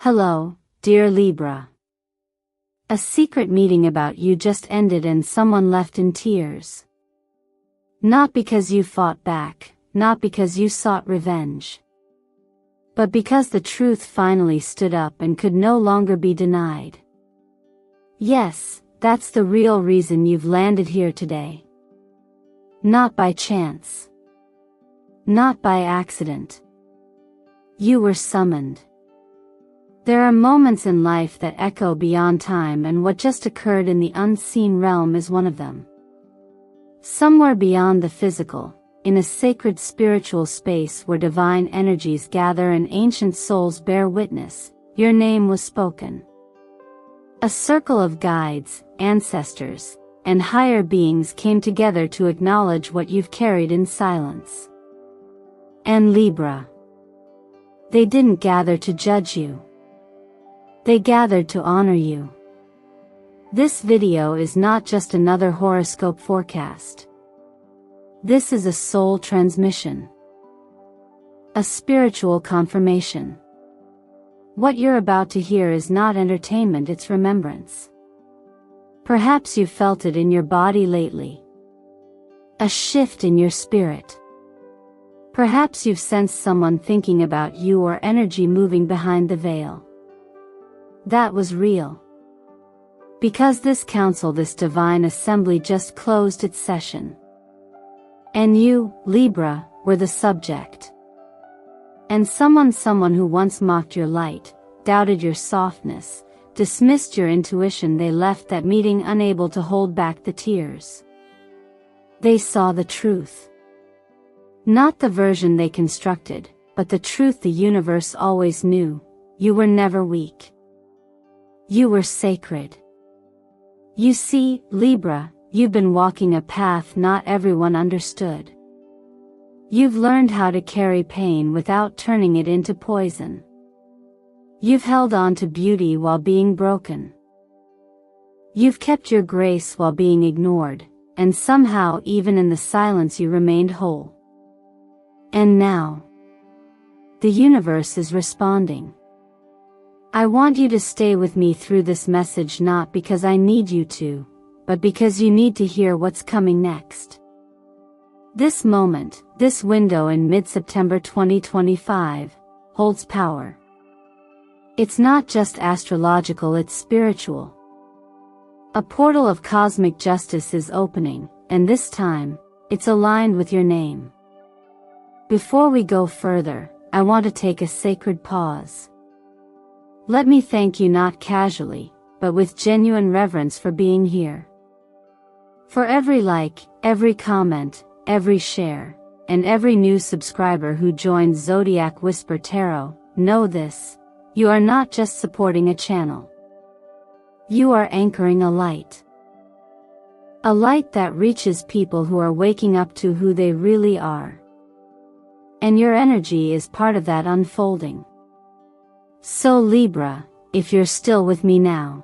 Hello, dear Libra. A secret meeting about you just ended and someone left in tears. Not because you fought back, not because you sought revenge, but because the truth finally stood up and could no longer be denied. Yes, that's the real reason you've landed here today. Not by chance. Not by accident. You were summoned. There are moments in life that echo beyond time, and what just occurred in the unseen realm is one of them. Somewhere beyond the physical, in a sacred spiritual space where divine energies gather and ancient souls bear witness, your name was spoken. A circle of guides, ancestors, and higher beings came together to acknowledge what you've carried in silence. And Libra. They didn't gather to judge you. They gathered to honor you. This video is not just another horoscope forecast. This is a soul transmission. A spiritual confirmation. What you're about to hear is not entertainment, it's remembrance. Perhaps you've felt it in your body lately. A shift in your spirit. Perhaps you've sensed someone thinking about you or energy moving behind the veil. That was real. Because this council, this divine assembly just closed its session. And you, Libra, were the subject. And someone who once mocked your light, doubted your softness, dismissed your intuition, they left that meeting unable to hold back the tears. They saw the truth. Not the version they constructed, but the truth the universe always knew. You were never weak. You were sacred. You see, Libra, you've been walking a path not everyone understood. You've learned how to carry pain without turning it into poison. You've held on to beauty while being broken. You've kept your grace while being ignored, and somehow even in the silence you remained whole. And now, the universe is responding. I want you to stay with me through this message, not because I need you to, but because you need to hear what's coming next. This moment, this window in mid-September 2025, holds power. It's not just astrological, it's spiritual. A portal of cosmic justice is opening, and this time, it's aligned with your name. Before we go further, I want to take a sacred pause. Let me thank you not casually, but with genuine reverence for being here. For every like, every comment, every share, and every new subscriber who joins Zodiac Whisper Tarot, know this: you are not just supporting a channel. You are anchoring a light. A light that reaches people who are waking up to who they really are. And your energy is part of that unfolding. So Libra, if you're still with me now,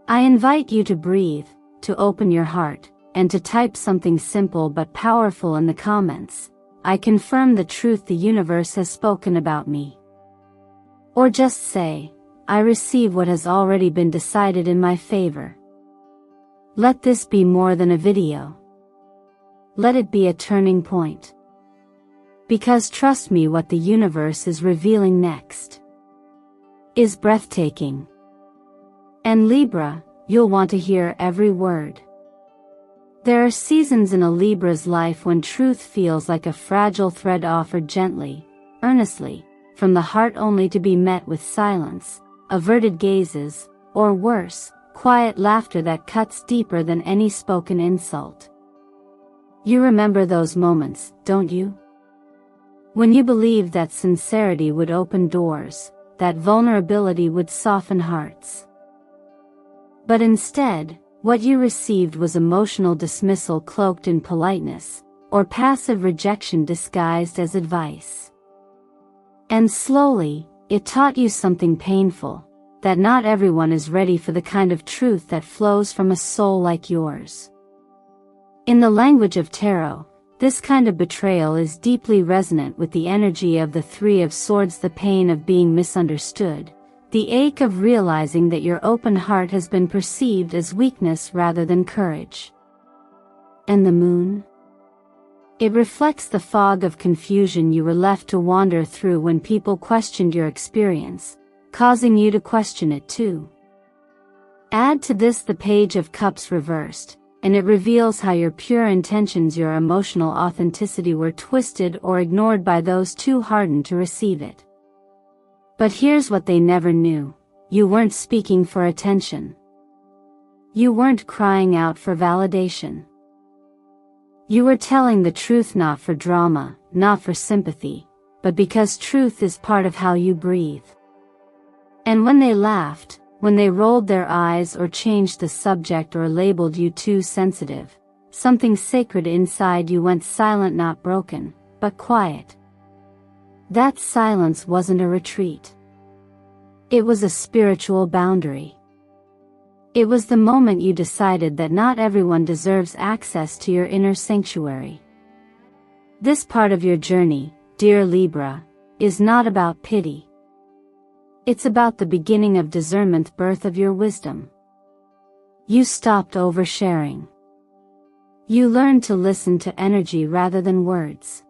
I invite you to breathe, to open your heart, and to type something simple but powerful in the comments. I confirm the truth the universe has spoken about me. Or just say, I receive what has already been decided in my favor. Let this be more than a video. Let it be a turning point. Because trust me, what the universe is revealing next is breathtaking. And Libra, you'll want to hear every word. There are seasons in a Libra's life when truth feels like a fragile thread offered gently, earnestly, from the heart, only to be met with silence, averted gazes, or worse, quiet laughter that cuts deeper than any spoken insult. You remember those moments, don't you? When you believed that sincerity would open doors, that vulnerability would soften hearts. But instead, what you received was emotional dismissal cloaked in politeness, or passive rejection disguised as advice. And slowly, it taught you something painful, that not everyone is ready for the kind of truth that flows from a soul like yours. In the language of tarot, this kind of betrayal is deeply resonant with the energy of the Three of Swords, the pain of being misunderstood, The ache of realizing that your open heart has been perceived as weakness rather than courage. And the moon? It reflects the fog of confusion you were left to wander through when people questioned your experience, causing you to question it too. Add to this the Page of Cups reversed, and it reveals how your pure intentions, your emotional authenticity were twisted or ignored by those too hardened to receive it. But here's what they never knew: you weren't speaking for attention. You weren't crying out for validation. You were telling the truth not for drama, not for sympathy, but because truth is part of how you breathe. And when they laughed, when they rolled their eyes or changed the subject or labeled you too sensitive, something sacred inside you went silent, not broken, but quiet. That silence wasn't a retreat. It was a spiritual boundary. It was the moment you decided that not everyone deserves access to your inner sanctuary. This part of your journey, dear Libra, is not about pity. It's about the beginning of discernment, birth of your wisdom. You stopped oversharing. You learned to listen to energy rather than words.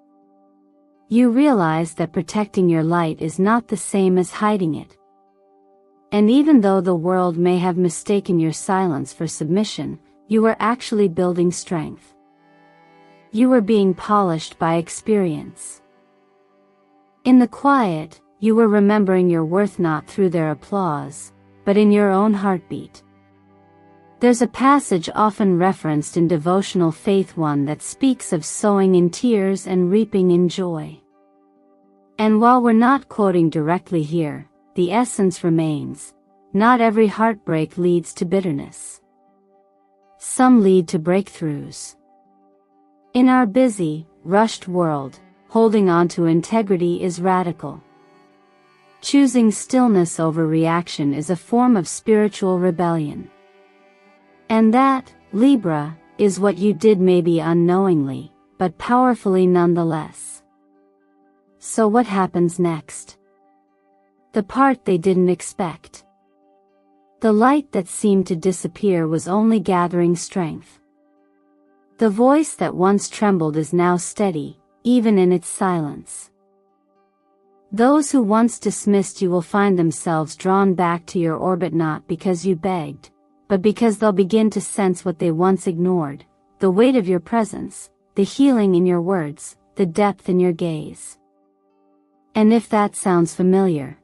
You realized that protecting your light is not the same as hiding it. And even though the world may have mistaken your silence for submission, you were actually building strength. You were being polished by experience. In the quiet, you were remembering your worth not through their applause, but in your own heartbeat. There's a passage often referenced in devotional faith, one that speaks of sowing in tears and reaping in joy. And while we're not quoting directly here, the essence remains: not every heartbreak leads to bitterness. Some lead to breakthroughs. In our busy, rushed world, holding on to integrity is radical. Choosing stillness over reaction is a form of spiritual rebellion. And that, Libra, is what you did, maybe unknowingly, but powerfully nonetheless. So what happens next? The part they didn't expect. The light that seemed to disappear was only gathering strength. The voice that once trembled is now steady, even in its silence. Those who once dismissed you will find themselves drawn back to your orbit, not because you begged, but because they'll begin to sense what they once ignored: the weight of your presence, the healing in your words, the depth in your gaze. And if that sounds familiar,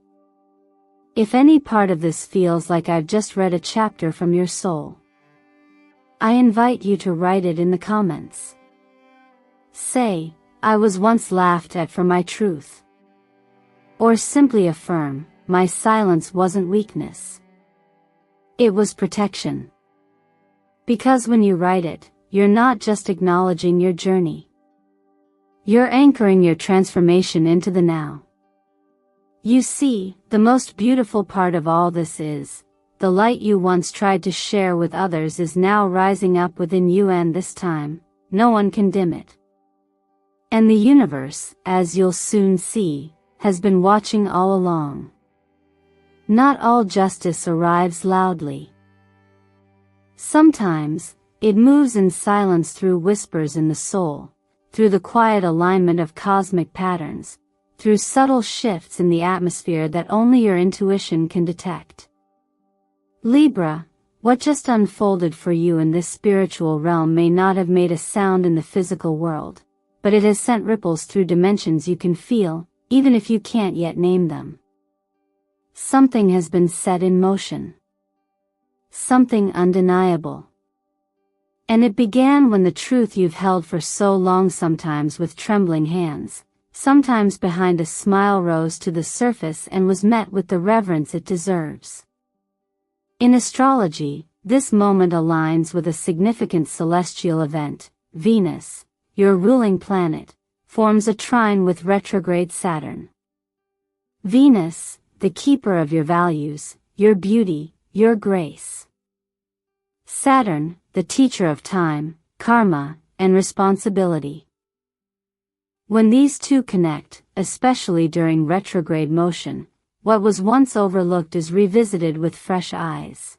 if any part of this feels like I've just read a chapter from your soul, I invite you to write it in the comments. Say, I was once laughed at for my truth. Or simply affirm, my silence wasn't weakness. It was protection. Because when you write it, you're not just acknowledging your journey. You're anchoring your transformation into the now. You see, the most beautiful part of all this is, the light you once tried to share with others is now rising up within you, and this time, no one can dim it. And the universe, as you'll soon see, has been watching all along. Not all justice arrives loudly. Sometimes, it moves in silence, through whispers in the soul, through the quiet alignment of cosmic patterns, through subtle shifts in the atmosphere that only your intuition can detect. Libra, what just unfolded for you in this spiritual realm may not have made a sound in the physical world, but it has sent ripples through dimensions you can feel, even if you can't yet name them. Something has been set in motion. Something undeniable. And it began when the truth you've held for so long, sometimes with trembling hands, sometimes behind a smile, rose to the surface and was met with the reverence it deserves. In astrology, this moment aligns with a significant celestial event. Venus, your ruling planet, forms a trine with retrograde Saturn. Venus, the keeper of your values, your beauty, your grace. Saturn, the teacher of time, karma, and responsibility. When these two connect, especially during retrograde motion, What was once overlooked is revisited with fresh eyes.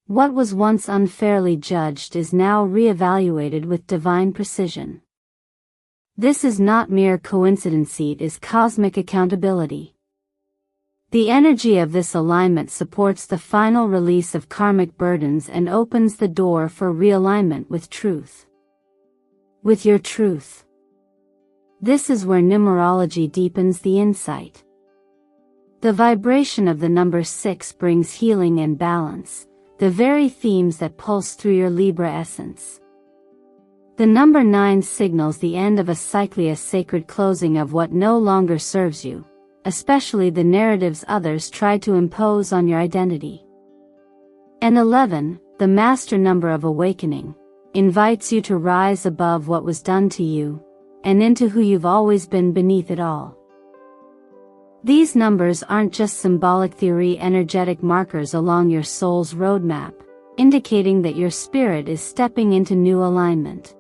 What was once unfairly judged is now reevaluated with divine precision. This is not mere coincidence, it is cosmic accountability. The energy of this alignment supports the final release of karmic burdens and opens the door for realignment with truth. With your truth. This is where numerology deepens the insight. The vibration of the number 6 brings healing and balance, the very themes that pulse through your Libra essence. The number 9 signals the end of a cycle, a sacred closing of what no longer serves you, especially the narratives others try to impose on your identity. And 11, the master number of awakening, invites you to rise above what was done to you, and into who you've always been beneath it all. These numbers aren't just symbolic theory, energetic markers along your soul's roadmap, indicating that your spirit is stepping into new alignment.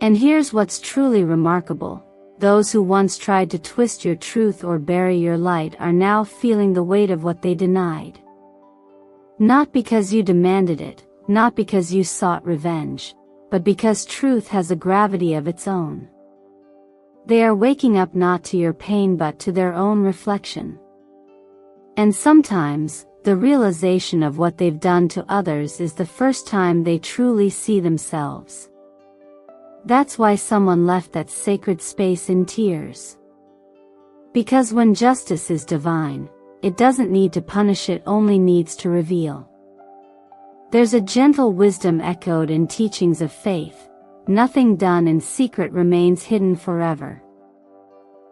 And here's what's truly remarkable. Those who once tried to twist your truth or bury your light are now feeling the weight of what they denied. Not because you demanded it, not because you sought revenge, but because truth has a gravity of its own. They are waking up not to your pain but to their own reflection. And sometimes, the realization of what they've done to others is the first time they truly see themselves. That's why someone left that sacred space in tears. Because when justice is divine, it doesn't need to punish, it only needs to reveal. There's a gentle wisdom echoed in teachings of faith. Nothing done in secret remains hidden forever.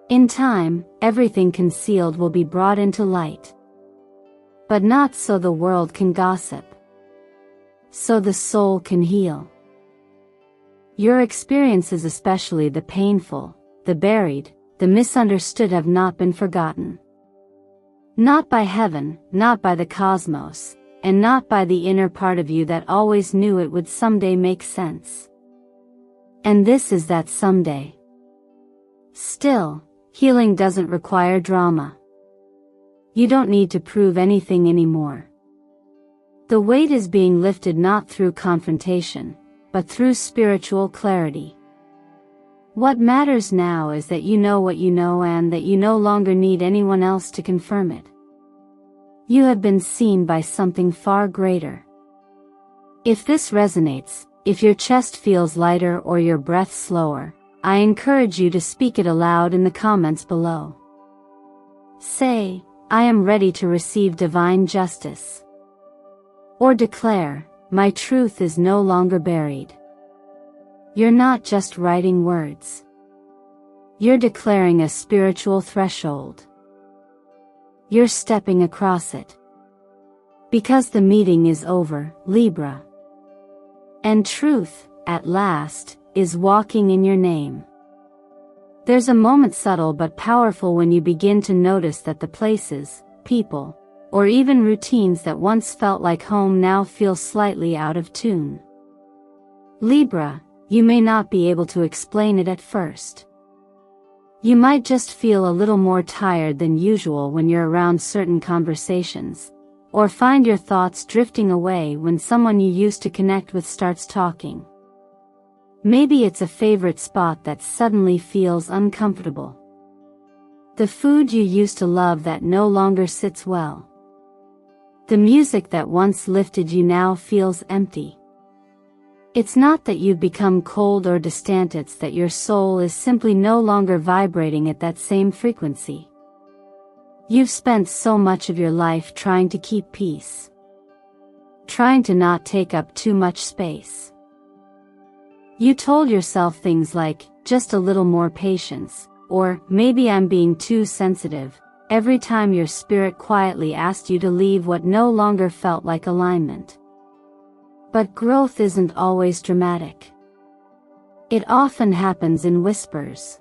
In time, everything concealed will be brought into light. But not so the world can gossip. So the soul can heal. Your experiences, especially the painful, the buried, the misunderstood, have not been forgotten. Not by heaven, not by the cosmos, and not by the inner part of you that always knew it would someday make sense. And this is that someday. Still, healing doesn't require drama. You don't need to prove anything anymore. The weight is being lifted not through confrontation, but through spiritual clarity. What matters now is that you know what you know and that you no longer need anyone else to confirm it. You have been seen by something far greater. If this resonates, if your chest feels lighter or your breath slower, I encourage you to speak it aloud in the comments below. Say, I am ready to receive divine justice. Or declare, my truth is no longer buried. You're not just writing words. You're declaring a spiritual threshold. You're stepping across it. Because the meeting is over, Libra. And truth, at last, is walking in your name. There's a moment subtle but powerful when you begin to notice that the places, people, or even routines that once felt like home now feel slightly out of tune. Libra, you may not be able to explain it at first. You might just feel a little more tired than usual when you're around certain conversations, or find your thoughts drifting away when someone you used to connect with starts talking. Maybe it's a favorite spot that suddenly feels uncomfortable. The food you used to love that no longer sits well. The music that once lifted you now feels empty. It's not that you've become cold or distant, it's that your soul is simply no longer vibrating at that same frequency. You've spent so much of your life trying to keep peace. Trying to not take up too much space. You told yourself things like, just a little more patience, or maybe I'm being too sensitive, every time your spirit quietly asked you to leave what no longer felt like alignment. But growth isn't always dramatic. It often happens in whispers.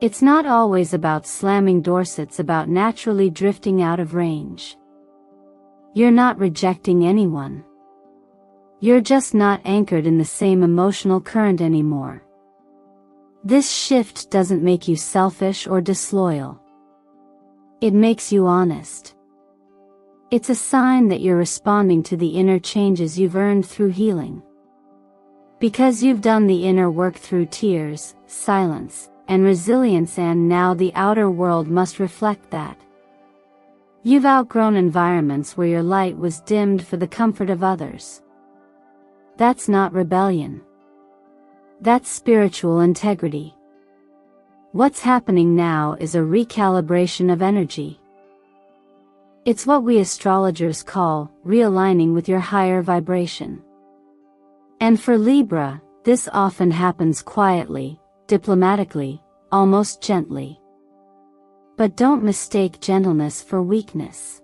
It's not always about slamming doors, it's about naturally drifting out of range. You're not rejecting anyone. You're just not anchored in the same emotional current anymore. This shift doesn't make you selfish or disloyal. It makes you honest. It's a sign that you're responding to the inner changes you've earned through healing. Because you've done the inner work through tears, silence, and resilience, and now the outer world must reflect that. You've outgrown environments where your light was dimmed for the comfort of others. That's not rebellion. That's spiritual integrity. What's happening now is a recalibration of energy. It's what we astrologers call realigning with your higher vibration. And for Libra, this often happens quietly, diplomatically, almost gently. But don't mistake gentleness for weakness.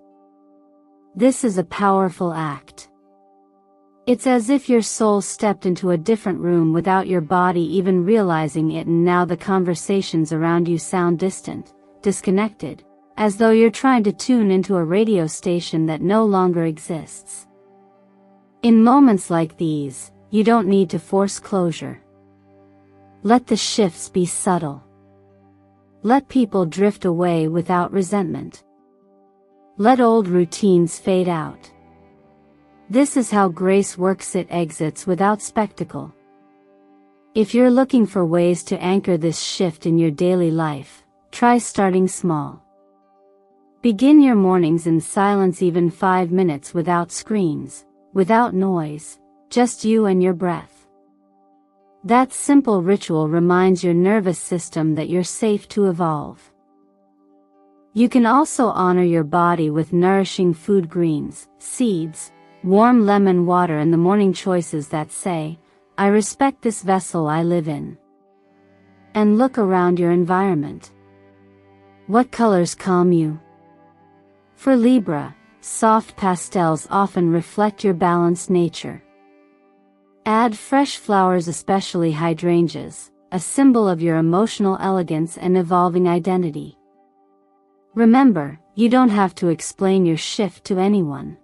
This is a powerful act. It's as if your soul stepped into a different room without your body even realizing it, and now the conversations around you sound distant, disconnected, as though you're trying to tune into a radio station that no longer exists. In moments like these, you don't need to force closure. Let the shifts be subtle. Let people drift away without resentment. Let old routines fade out. This is how grace works. It exits without spectacle. If you're looking for ways to anchor this shift in your daily life, try starting small. Begin your mornings in silence, even 5 minutes without screens, without noise, just you and your breath. That simple ritual reminds your nervous system that you're safe to evolve. You can also honor your body with nourishing food, greens, seeds, warm lemon water, and the morning choices that say, "I respect this vessel I live in." And look around your environment. What colors calm you? For Libra, soft pastels often reflect your balanced nature. Add fresh flowers, especially hydrangeas, a symbol of your emotional elegance and evolving identity. Remember, you don't have to explain your shift to anyone.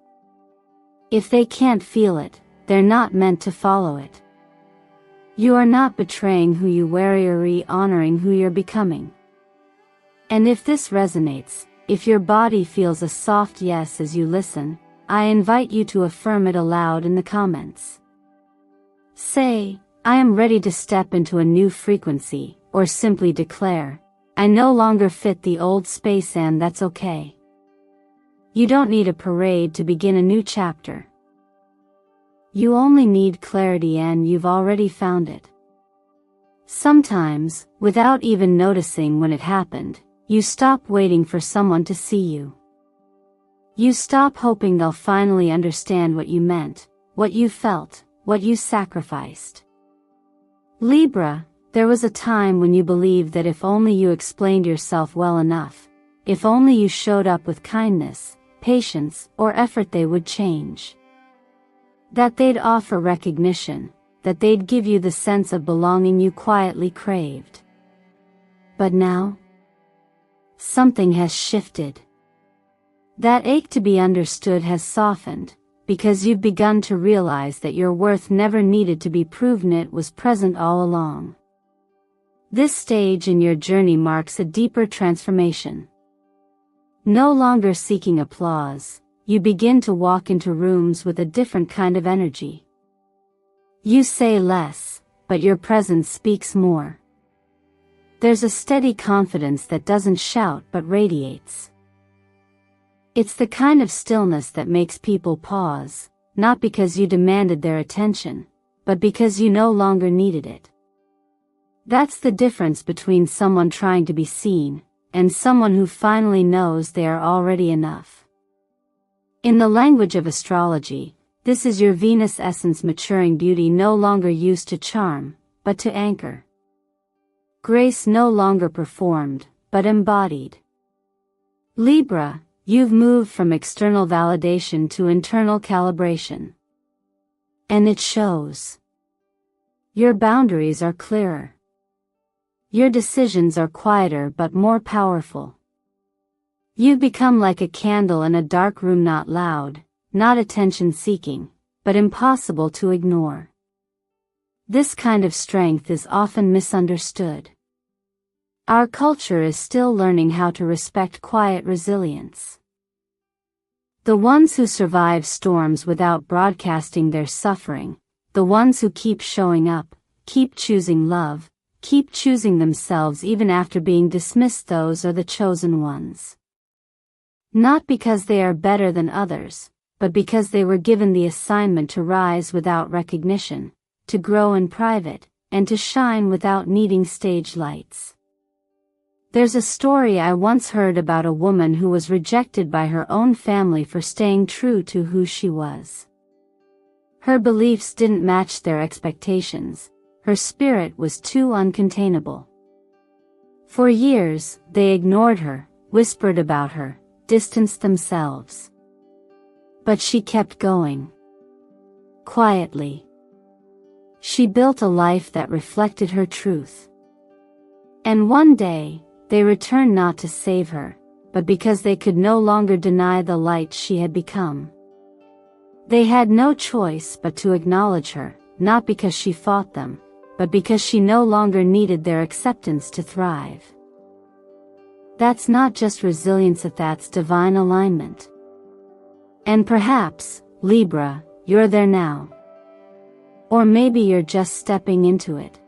If they can't feel it, they're not meant to follow it. You are not betraying who you were, you're honoring who you're becoming. And if this resonates, if your body feels a soft yes as you listen, I invite you to affirm it aloud in the comments. Say, "I am ready to step into a new frequency," or simply declare, "I no longer fit the old space," and that's okay. You don't need a parade to begin a new chapter. You only need clarity, and you've already found it. Sometimes, without even noticing when it happened, you stop waiting for someone to see you. You stop hoping they'll finally understand what you meant, what you felt, what you sacrificed. Libra, there was a time when you believed that if only you explained yourself well enough, if only you showed up with kindness, patience, or effort, they would change. That they'd offer recognition, that they'd give you the sense of belonging you quietly craved. But now, something has shifted. That ache to be understood has softened, because you've begun to realize that your worth never needed to be proven, it was present all along. This stage in your journey marks a deeper transformation. No longer seeking applause, you begin to walk into rooms with a different kind of energy. You say less, but your presence speaks more. There's a steady confidence that doesn't shout but radiates. It's the kind of stillness that makes people pause, not because you demanded their attention, but because you no longer needed it. That's the difference between someone trying to be seen, and someone who finally knows they are already enough. In the language of astrology, this is your Venus essence maturing, beauty no longer used to charm, but to anchor. Grace no longer performed, but embodied. Libra, you've moved from external validation to internal calibration. And it shows. Your boundaries are clearer. Your decisions are quieter but more powerful. You've become like a candle in a dark room, not loud, not attention-seeking, but impossible to ignore. This kind of strength is often misunderstood. Our culture is still learning how to respect quiet resilience. The ones who survive storms without broadcasting their suffering, the ones who keep showing up, keep choosing love, keep choosing themselves even after being dismissed, those are the chosen ones. Not because they are better than others, but because they were given the assignment to rise without recognition, to grow in private, and to shine without needing stage lights. There's a story I once heard about a woman who was rejected by her own family for staying true to who she was. Her beliefs didn't match their expectations, her spirit was too uncontainable. For years, they ignored her, whispered about her, distanced themselves. But she kept going. Quietly. She built a life that reflected her truth. And one day, they returned not to save her, but because they could no longer deny the light she had become. They had no choice but to acknowledge her, not because she fought them, but because she no longer needed their acceptance to thrive. That's not just resilience, that's divine alignment. And perhaps, Libra, you're there now. Or maybe you're just stepping into it.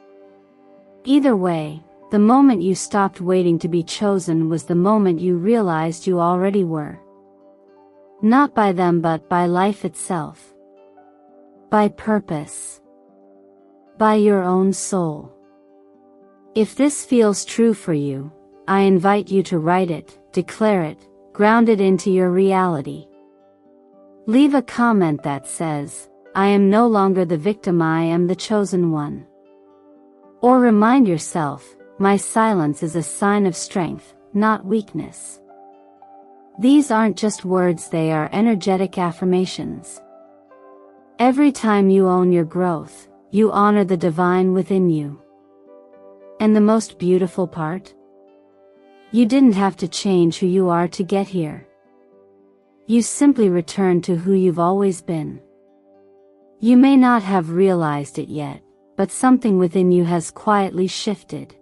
Either way, the moment you stopped waiting to be chosen was the moment you realized you already were. Not by them but by life itself. By purpose. By your own soul. If this feels true for you, I invite you to write it, declare it, ground it into your reality. Leave a comment that says, I am no longer the victim, I am the chosen one. Or remind yourself, my silence is a sign of strength, not weakness. These aren't just words, they are energetic affirmations. Every time you own your growth, you honor the divine within you. And the most beautiful part? You didn't have to change who you are to get here. You simply returned to who you've always been. You may not have realized it yet, but something within you has quietly shifted.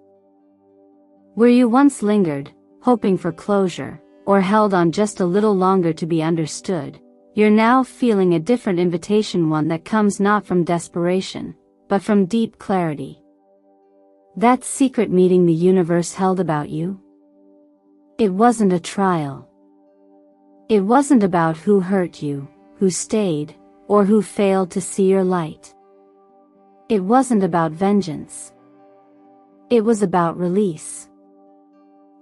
Where you once lingered, hoping for closure, or held on just a little longer to be understood, you're now feeling a different invitation, one that comes not from desperation, but from deep clarity. That secret meeting the universe held about you? It wasn't a trial. It wasn't about who hurt you, who stayed, or who failed to see your light. It wasn't about vengeance. It was about release.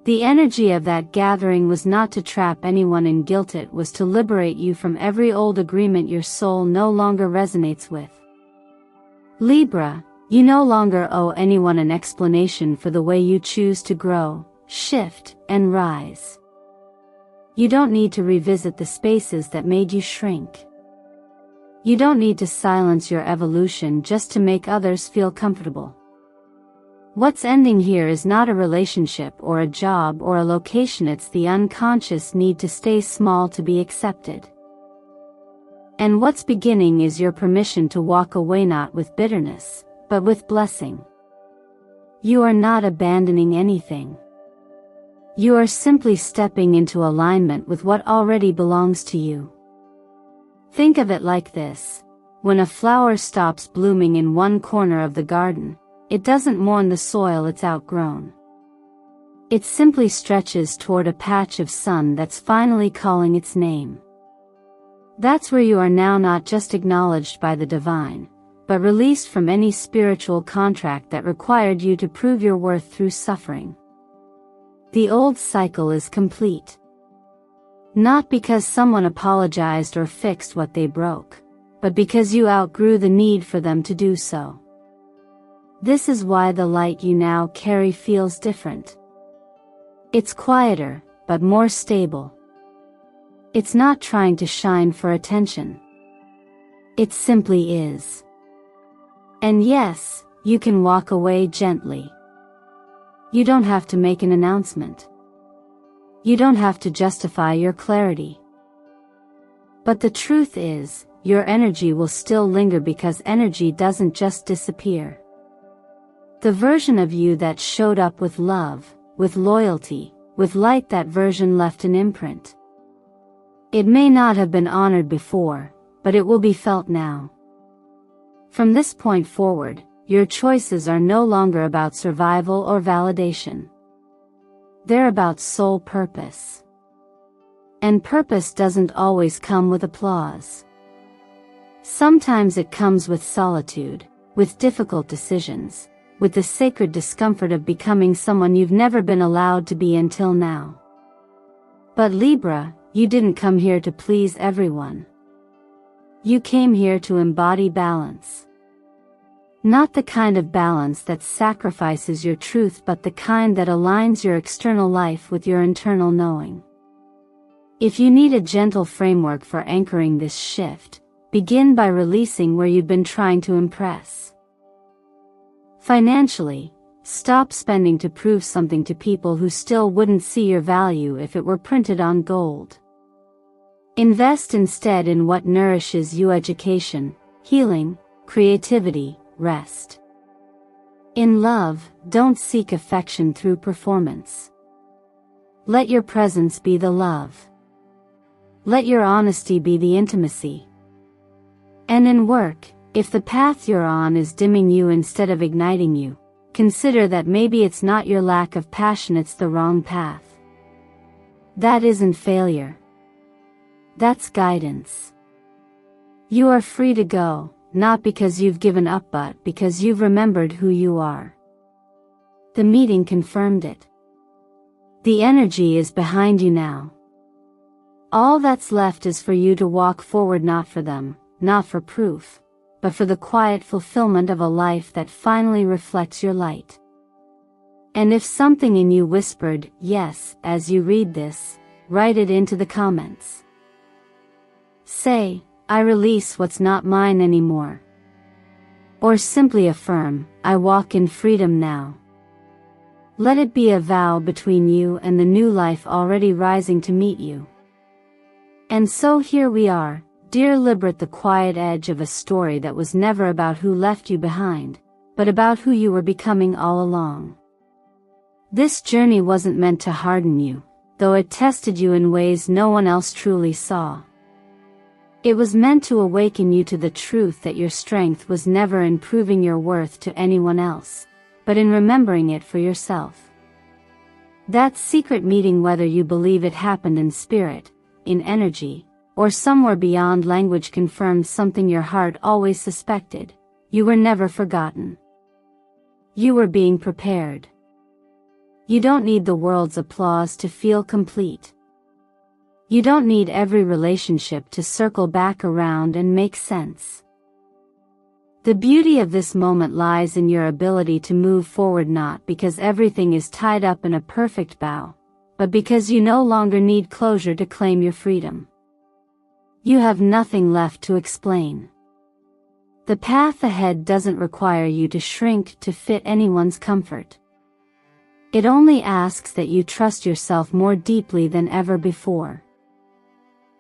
The energy of that gathering was not to trap anyone in guilt, it was to liberate you from every old agreement your soul no longer resonates with. Libra, you no longer owe anyone an explanation for the way you choose to grow, shift, and rise. You don't need to revisit the spaces that made you shrink. You don't need to silence your evolution just to make others feel comfortable. What's ending here is not a relationship or a job or a location, it's the unconscious need to stay small to be accepted. And what's beginning is your permission to walk away, not with bitterness, but with blessing. You are not abandoning anything. You are simply stepping into alignment with what already belongs to you. Think of it like this: when a flower stops blooming in one corner of the garden, it doesn't mourn the soil it's outgrown. It simply stretches toward a patch of sun that's finally calling its name. That's where you are now, not just acknowledged by the divine, but released from any spiritual contract that required you to prove your worth through suffering. The old cycle is complete. Not because someone apologized or fixed what they broke, but because you outgrew the need for them to do so. This is why the light you now carry feels different. It's quieter, but more stable. It's not trying to shine for attention. It simply is. And yes, you can walk away gently. You don't have to make an announcement. You don't have to justify your clarity. But the truth is, your energy will still linger, because energy doesn't just disappear. The version of you that showed up with love, with loyalty, with light. That version left an imprint. It may not have been honored before, but it will be felt now. From this point forward, your choices are no longer about survival or validation. They're about soul purpose. And purpose doesn't always come with applause. Sometimes it comes with solitude, with difficult decisions, with the sacred discomfort of becoming someone you've never been allowed to be until now. But Libra, you didn't come here to please everyone. You came here to embody balance. Not the kind of balance that sacrifices your truth, but the kind that aligns your external life with your internal knowing. If you need a gentle framework for anchoring this shift, begin by releasing where you've been trying to impress. Financially, stop spending to prove something to people who still wouldn't see your value if it were printed on gold. Invest instead in what nourishes you: education, healing, creativity, rest. In love, don't seek affection through performance. Let your presence be the love. Let your honesty be the intimacy. And in work, if the path you're on is dimming you instead of igniting you, consider that maybe it's not your lack of passion, it's the wrong path. That isn't failure. That's guidance. You are free to go, not because you've given up, but because you've remembered who you are. The meeting confirmed it. The energy is behind you now. All that's left is for you to walk forward, not for them, not for proof, but for the quiet fulfillment of a life that finally reflects your light. And if something in you whispered yes as you read this, write it into the comments. Say, I release what's not mine anymore. Or simply affirm, I walk in freedom now. Let it be a vow between you and the new life already rising to meet you. And so here we are, dear Libra, at the quiet edge of a story that was never about who left you behind, but about who you were becoming all along. This journey wasn't meant to harden you, though it tested you in ways no one else truly saw. It was meant to awaken you to the truth that your strength was never in proving your worth to anyone else, but in remembering it for yourself. That secret meeting, whether you believe it happened in spirit, in energy, or somewhere beyond language, confirmed something your heart always suspected: you were never forgotten. You were being prepared. You don't need the world's applause to feel complete. You don't need every relationship to circle back around and make sense. The beauty of this moment lies in your ability to move forward, not because everything is tied up in a perfect bow, but because you no longer need closure to claim your freedom. You have nothing left to explain. The path ahead doesn't require you to shrink to fit anyone's comfort. It only asks that you trust yourself more deeply than ever before.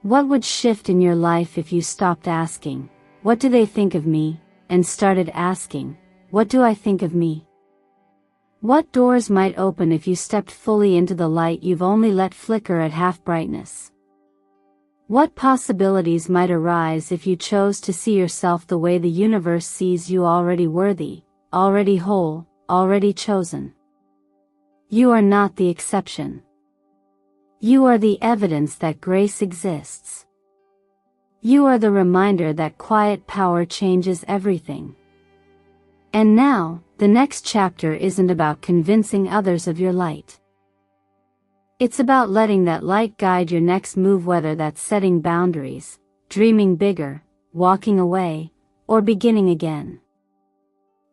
What would shift in your life if you stopped asking, "What do they think of me?" and started asking, "What do I think of me?" What doors might open if you stepped fully into the light you've only let flicker at half brightness? What possibilities might arise if you chose to see yourself the way the universe sees you: already worthy, already whole, already chosen? You are not the exception. You are the evidence that grace exists. You are the reminder that quiet power changes everything. And now, the next chapter isn't about convincing others of your light. It's about letting that light guide your next move, whether that's setting boundaries, dreaming bigger, walking away, or beginning again.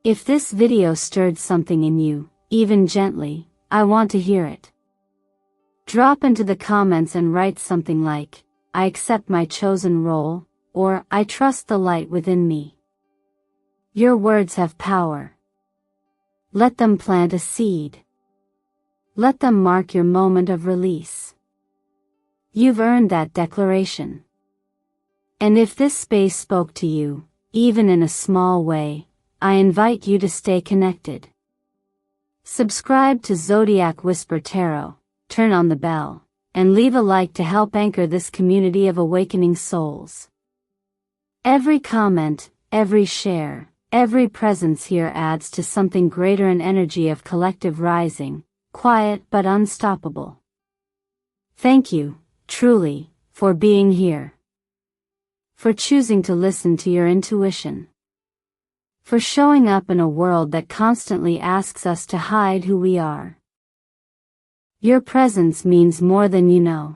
If this video stirred something in you, even gently, I want to hear it. Drop into the comments and write something like, "I accept my chosen role," or "I trust the light within me." Your words have power. Let them plant a seed. Let them mark your moment of release. You've earned that declaration. And if this space spoke to you, even in a small way, I invite you to stay connected. Subscribe to Zodiac Whisper Tarot, turn on the bell, and leave a like to help anchor this community of awakening souls. Every comment, every share, every presence here adds to something greater, an energy of collective rising, quiet but unstoppable. Thank you, truly, for being here. For choosing to listen to your intuition. For showing up in a world that constantly asks us to hide who we are. Your presence means more than you know.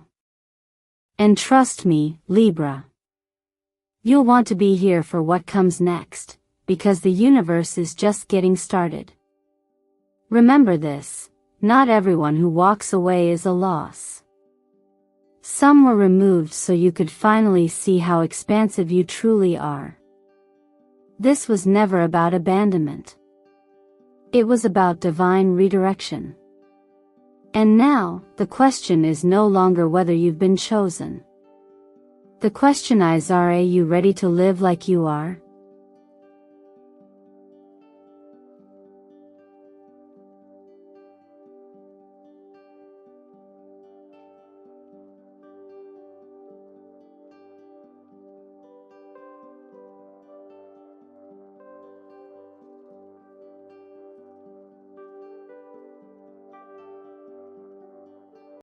And trust me, Libra. You'll want to be here for what comes next, because the universe is just getting started. Remember this, not everyone who walks away is a loss. Some were removed so you could finally see how expansive you truly are. This was never about abandonment. It was about divine redirection. And now, the question is no longer whether you've been chosen. The question is, are you ready to live like you are?